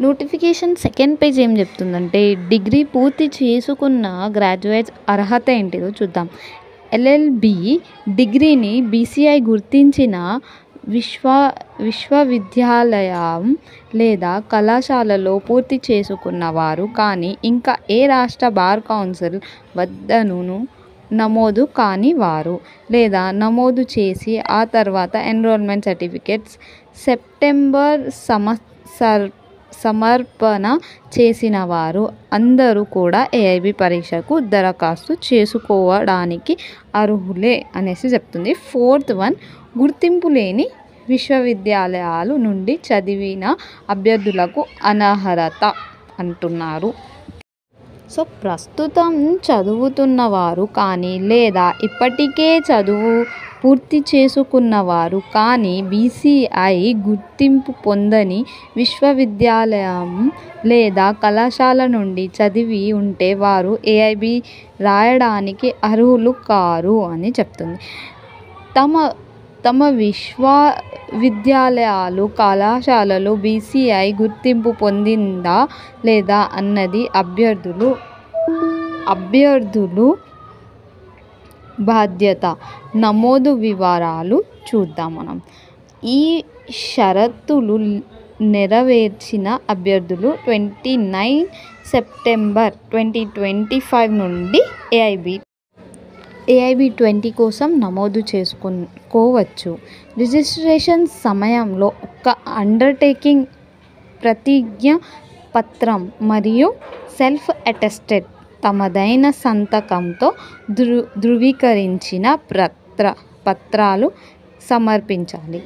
Notification second page ఏం చెప్తుందంటే degree పూర్తి చేసుకున్న గ్రాడ్యుయేట్స్ అర్హత ఏంటిదో చూద్దాం. ఎల్ఎల్బి డిగ్రీని బీసీఐ గుర్తించిన విశ్వవిద్యాలయం లేదా కళాశాలలో పూర్తి చేసుకున్నవారు కానీ ఇంకా ఏ రాష్ట్ర బార్ కౌన్సిల్ వద్దను నమోదు కాని వారు లేదా నమోదు చేసి ఆ తర్వాత ఎన్రోల్మెంట్ సర్టిఫికేట్స్ సెప్టెంబర్ సమర్పణ చేసిన వారు అందరూ కూడా ఏఐబి పరీక్షకు దరఖాస్తు చేసుకోవడానికి అర్హులే అనేసి చెప్తుంది. 4th వన్, గుర్తింపు లేని విశ్వవిద్యాలయాలు నుండి చదివిన అభ్యర్థులకు అనర్హత అంటున్నారు. సో ప్రస్తుతం చదువుతున్నవారు కానీ లేదా ఇప్పటికే చదువు పూర్తి చేసుకున్నవారు కానీ బీసీఐ గుర్తింపు పొందని విశ్వవిద్యాలయం లేదా కళాశాల నుండి చదివి ఉంటే వారు ఏఐబి రాయడానికి అర్హులు కారు అని చెప్తుంది. తమ విశ్వవిద్యాలయాలు కళాశాలలు బీసీఐ గుర్తింపు పొందిందా లేదా అన్నది అభ్యర్థులు బాధ్యత. నమోదు వివరాలు చూద్దాం మనం. ఈ షరతులు నెరవేర్చిన అభ్యర్థులు 29 సెప్టెంబర్ 2025 నుండి ఏఐబి 20 కోసం నమోదు చేసుకోవచ్చు. రిజిస్ట్రేషన్ సమయంలో ఒక అండర్టేకింగ్, ప్రతిజ్ఞ పత్రం మరియు సెల్ఫ్ అటెస్టెడ్ తమదైన సంతకంతో ధృవీకరించిన పత్రాలు సమర్పించాలి.